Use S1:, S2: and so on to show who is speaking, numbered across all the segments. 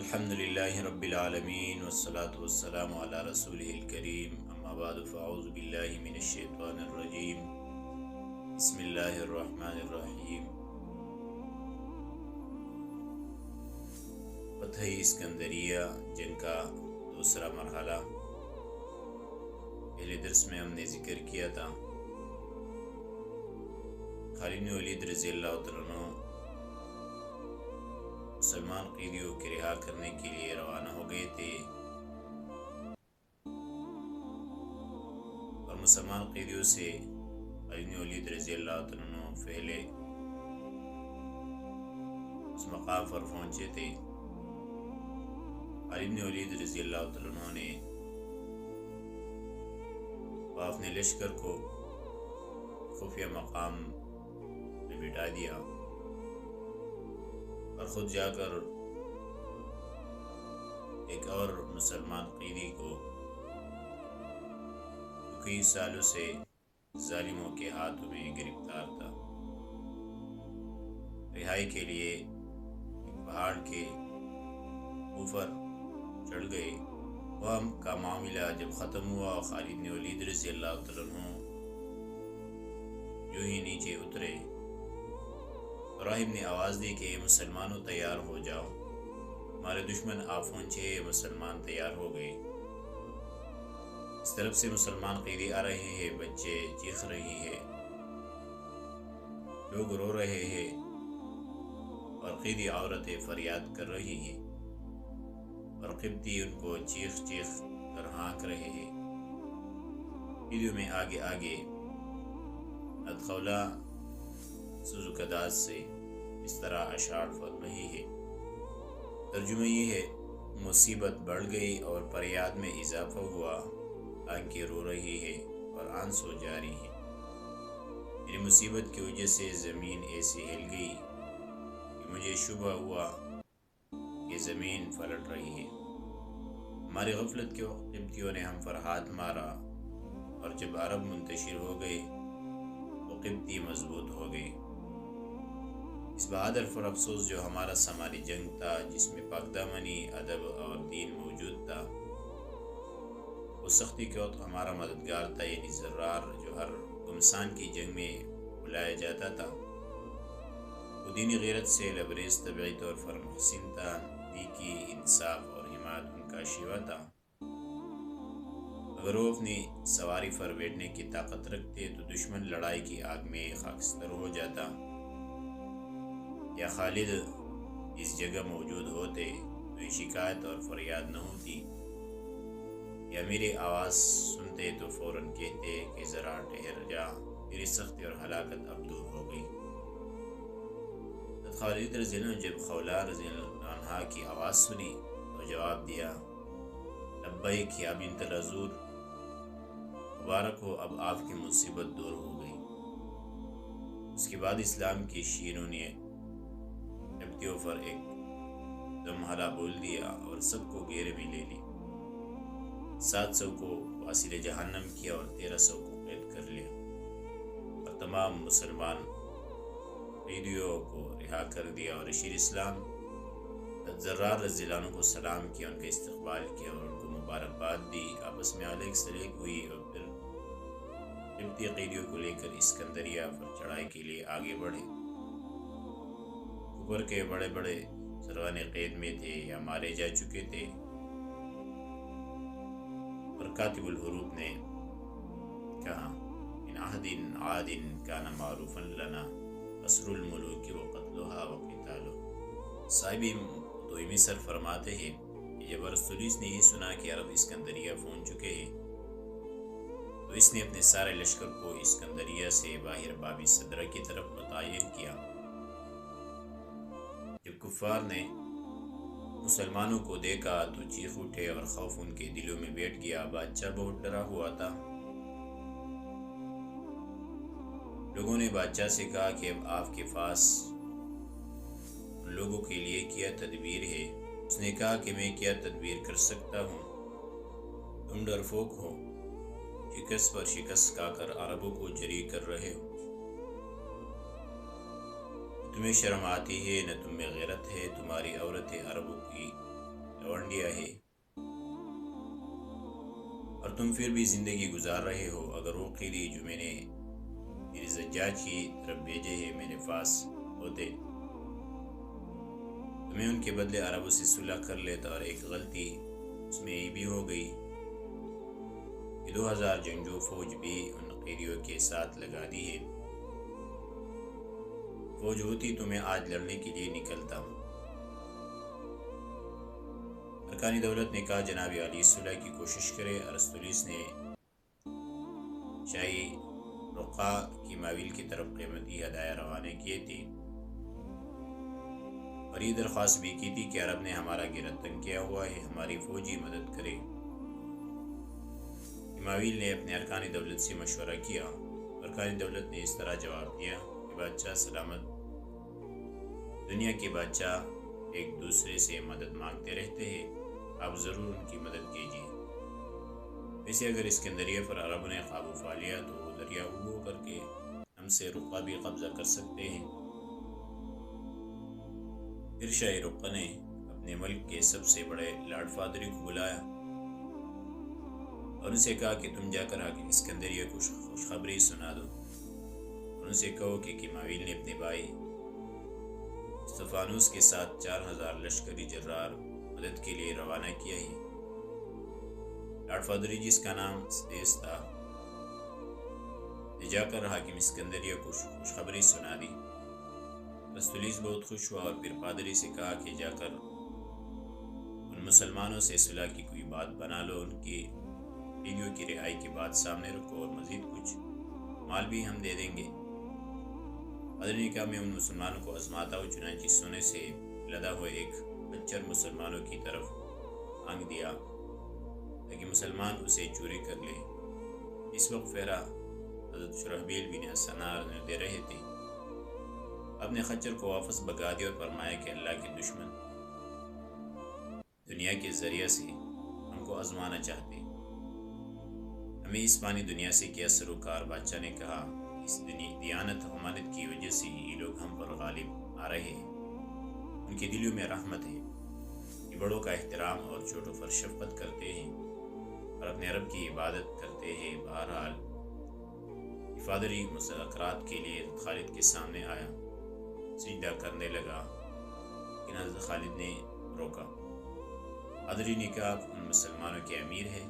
S1: الحمد للہ رب العالمین والصلاة والسلام علی رسولہ الکریم اما بعد فاعوذ باللہ من الشیطان الرجیم بسم اللہ الرحمن الرحیم۔ فتح اسکندریہ جنگ کا دوسرا مرحلہ پہلے درس میں ہم نے ذکر کیا تھا۔ خالد بن ولید رضی اللہ عنہ مسلمان قیدیوں کے رہا کرنے کے لیے روانہ ہو گئے تھے، اور مسلمان قیدیوں سے خالد بن ولید رضی اللہ عنہ پہلے اس مقام پر پہنچے تھے۔ خالد بن ولید رضی اللہ عنہ نے اپنے لشکر کو خفیہ مقام میں بٹھا دیا اور خود جا کر ایک اور مسلمان قیدی کو جو کئی سالوں سے ظالموں کے ہاتھوں میں گرفتار تھا، رہائی کے لیے پہاڑ کے اوپر چڑھ گئے۔ وہاں کا معاملہ جب ختم ہوا، خالد بن ولید رضی اللہ عنہ جو ہی نیچے اترے، راہب نے آواز دی کہ مسلمانوں تیار ہو جاؤ، ہمارے دشمن آ پہنچے، مسلمان تیار ہو گئے۔ اس طرف سے مسلمان قیدی آ رہے ہیں، بچے چیخ رہی ہے، لوگ رو رہے ہیں، اور قیدی عورتیں فریاد کر رہی ہیں، اور قبطی ان کو چیخ چیخ کر ہانک رہے ہیں۔ قیدیوں میں آگے آگے ادخولہ سوزوکداز سے اس طرح اشعار پڑھ رہی ہے۔ ترجمہ یہ ہے: مصیبت بڑھ گئی اور فریاد میں اضافہ ہوا، آنکھیں رو رہی ہے اور آنسو جاری ہے۔ میری مصیبت کی وجہ سے زمین ایسی ہل گئی کہ مجھے شبہ ہوا کہ زمین پلٹ رہی ہے۔ ہماری غفلت کے وقت قبطیوں نے ہم پر ہاتھ مارا، اور جب عرب منتشر ہو گئے تو قبطی مضبوط ہو گئے۔ اس بہادر پر افسوس جو ہمارا سماری جنگ تھا، جس میں پاکدامنی، ادب اور دین موجود تھا۔ اس سختی کے وقت ہمارا مددگار تھا، یعنی زرار، جو ہر گمسان کی جنگ میں بلایا جاتا تھا۔ وہ دینی غیرت سے لبریز طبیعت اور فرمحسن تھا، نیکی، انصاف اور حمایت ان کا شیوا تھا۔ اگر وہ اپنی سواری پر بیٹھنے کی طاقت رکھتے تو دشمن لڑائی کی آگ میں خاکستر ہو جاتا، یا خالد اس جگہ موجود ہوتے تو یہ شکایت اور فریاد نہ ہوتی، یا میری آواز سنتے تو فوراً کہتے کہ ذرا ٹھہر جا، میری سختی اور ہلاکت اب دور ہو گئی۔ خالد رضی اللہ عنہ جب خولہ رضی اللہ عنہ کی آواز سنی تو جواب دیا: لبیک یا بنت الحضور، مبارک ہو، اب آپ کی مصیبت دور ہو گئی۔ اس کے بعد اسلام کی شیروں نے قبطیوں پر ایک دم حلہ بول دیا اور سب کو گھیرے میں لے لی۔ 700 کو واصل جہنم کیا اور 1300 کو قید کر لیا، اور تمام مسلمان قیدیوں کو رہا کر دیا، اور شیر اسلام زرار رضی اللہ عنہ کو سلام کیا، ان کا استقبال کیا اور ان کو مبارکباد دی۔ آپس میں علیگ سلیگ ہوئی، اور پھر قبطی قیدیوں کو لے کر اسکندریہ پر چڑھائی کے لیے آگے بڑھے۔ اوپر کے بڑے بڑے سروان قید میں تھے یا مارے جا چکے تھے، اور کاتب الحروب نے کہا: ان عہد عاد کان معروفا لنا اسر الملوک وقتلها وقتالہ۔ صاحب توئی مصر فرماتے ہیں کہ جب ارسطولیس نے یہ سنا کہ عرب اسکندریہ پہنچ چکے ہیں تو اس نے اپنے سارے لشکر کو اسکندریہ سے باہر باب صدرہ کی طرف متعین کیا۔ جب کفار نے مسلمانوں کو دیکھا تو چیخ اٹھے اور خوف ان کے دلوں میں بیٹھ گیا۔ بادشاہ بہت ڈرا ہوا تھا۔ لوگوں نے بادشاہ سے کہا کہ اب آپ کے پاس ان لوگوں کے لیے کیا تدبیر ہے؟ اس نے کہا کہ میں کیا تدبیر کر سکتا ہوں؟ تم ڈرپوک ہو، شکست پر شکست کھا کر عربوں کو جری کر رہے ہو۔ تمہیں شرم آتی ہے، نہ تم میں غیرت ہے، تمہاری عورتیں عربوں کی لونڈیا ہے اور تم پھر بھی زندگی گزار رہے ہو، اگر وہ قیدی جو میں نے میرے زجاج کی طرف بھیجے ہیں میرے پاس ہوتے تو میں ان کے بدلے عربوں سے صلح کر لیتا، اور ایک غلطی اس میں یہ بھی ہو گئی کہ 2000 جنگجو فوج بھی ان قیدیوں کے ساتھ لگا دی ہے۔ فوج ہوتی تو میں آج لڑنے کے لیے نکلتا۔ ارکان دولت نے کہا جناب عالی صلح کی کوشش کرے۔ ارسطولیس نے شاہی رقا کی ماویل کی طرف قیمتی ہدایہ روانہ کیے تھے اور یہ درخواست بھی کی تھی کہ عرب نے ہمارا گرد تنگ کیا ہوا ہے، ہماری فوجی مدد کرے۔ ماویل نے اپنے ارکان دولت سے مشورہ کیا۔ ارکان دولت نے اس طرح جواب دیا کہ بادشاہ سلامت، دنیا کے بادشاہ ایک دوسرے سے مدد مانگتے رہتے ہیں، آپ ضرور ان کی مدد کیجیے۔ ویسے اگر اسکندریہ پر عربوں نے قابو پا لیا تو وہ دریا عبور کر کے ہم سے رقہ بھی قبضہ کر سکتے ہیں۔ پھر شاہ رقہ نے اپنے ملک کے سب سے بڑے لارڈ فادری کو بلایا اور ان سے کہا کہ تم جا کر حاکم اسکندریہ کو خوشخبری سنا دو اور ان سے کہو کہ ماویل نے اپنے بھائی استفانوس کے ساتھ 4000 لشکری جرار مدد کے لیے روانہ کیا ہے۔ لارڈ فادری جس کا نام سدیس تھا نے جا کر حاکم اسکندریہ کو خوشخبری سنا دی۔ ارسطولیس بہت خوش ہوا اور پھر پادری سے کہا کہ جا کر ان مسلمانوں سے صلح کی کوئی بات بنا لو، ان کی قیدیوں کی رہائی کی بات سامنے رکھو اور مزید کچھ مال بھی ہم دے دیں گے۔ پادری نے کہا میں ان مسلمانوں کو آزماتا ہوں، چنانچہ سونے سے لدا ہوئے ایک خچر مسلمانوں کی طرف پھینک دیا تاکہ مسلمان اسے چوری کر لے۔ اس وقت پھیرا حضرت شرحبیل بن حسنار دے رہے تھے۔ اپنے خچر کو واپس بگا دیا اور فرمایا کہ اللہ کے دشمن دنیا کے ذریعہ سے ہم کو آزمانا چاہتے، ہمیں اس فانی دنیا سے کیا سروکار؟ بادشاہ نے کہا اس دیانت امانت کی وجہ سے یہ لوگ ہم پر غالب آ رہے ہیں، ان کے دلوں میں رحمت ہے، یہ بڑوں کا احترام اور چھوٹوں پر شفقت کرتے ہیں اور اپنے رب کی عبادت کرتے ہیں۔ بہرحال فادری مذاکرات کے لیے خالد کے سامنے آیا، سجدہ کرنے لگا لیکن حضرت خالد نے روکا۔ پادری نے کہا آپ ان مسلمانوں کے امیر ہیں؟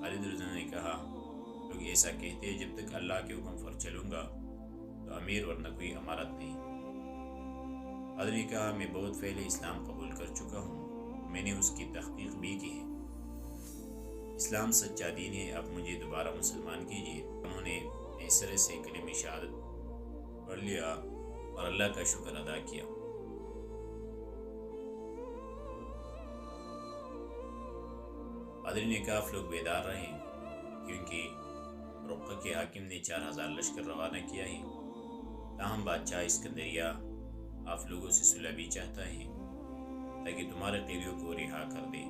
S1: خالد رضی اللہ عنہ نے کہا لوگ ایسا کہتے ہیں، جب تک اللہ کے حکم پر چلوں گا تو امیر ورنہ کوئی امارت نہیں۔ پادری نے کہا میں بہت پہلے اسلام قبول کر چکا ہوں، میں نے اس کی تحقیق بھی کی ہے، اسلام سچا دین ہے، اب مجھے دوبارہ مسلمان کیجیے۔ انہوں نے ایسرے سے کلمہ شہادت پڑھ لیا اور اللہ کا شکر ادا کیا۔ پادری نے کہا آپ لوگ بیدار رہیں کیونکہ رقہ کے حاکم نے 4000 لشکر روانہ کیا ہے، تاہم بادشاہ اسکندریہ آپ لوگوں سے صلح بھی چاہتا ہے تاکہ تمہارے قیدیوں کو رہا کر دے،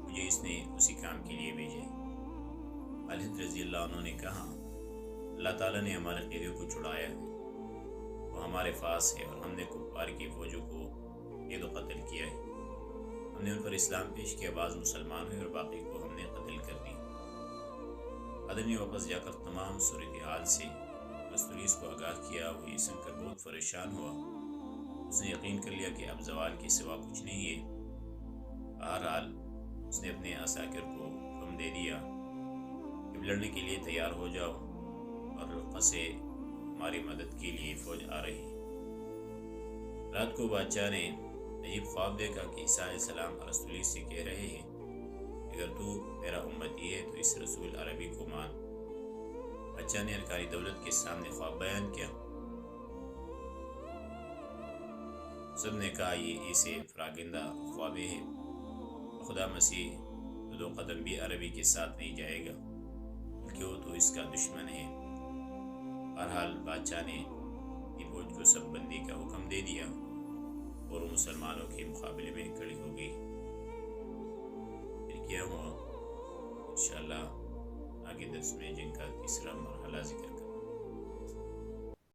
S1: مجھے اس نے اسی کام کے لیے بھیجے۔ خالد رضی اللہ عنہ نے کہا اللہ تعالیٰ نے ہمارے قیدیوں کو چھڑایا ہے، وہ ہمارے پاس ہے اور ہم نے کفار کی فوجوں کو قید و قتل کیا ہے، ہم نے ان پر اسلام پیش کیا، بعض مسلمان ہوئے اور باقی کو ہم نے قتل کر دی۔ پادری نے واپس جا کر تمام صورتحال سے ارسطولیس کو آگاہ کیا، وہ یہ سن کر بہت پریشان ہوا، اس نے یقین کر لیا کہ اب زوال کے سوا کچھ نہیں ہے۔ بہرحال اس نے اپنے عساکر کو حکم دے دیا کہ لڑنے کے لیے تیار ہو جاؤ اور رقہ سے ہماری مدد کے لیے فوج آ رہی۔ رات کو بادشاہ نے عجیب خواب دیکھا کہ عیسیٰ علیہ السلام ارسطولیس سے کہہ رہے ہیں اگر تو میرا امتی ہے تو اس رسول عربی کو مان۔ بادشاہ نے ارکان دولت کے سامنے خواب بیان کیا، سب نے کہا یہ اسے فراگندہ خوابیں ہیں، خدا مسیح تو 2 قدم بھی عربی کے ساتھ نہیں جائے گا بلکہ وہ تو اس کا دشمن ہے۔ بہرحال بادشاہ نے فوج کو سب بندی کا حکم دے دیا اور وہ مسلمانوں کے مقابلے میں کھڑی ہو گئی۔ پھر کیا ہوا انشاءاللہ آگے درس میں جنگ کا تیسرا مرحلہ ذکر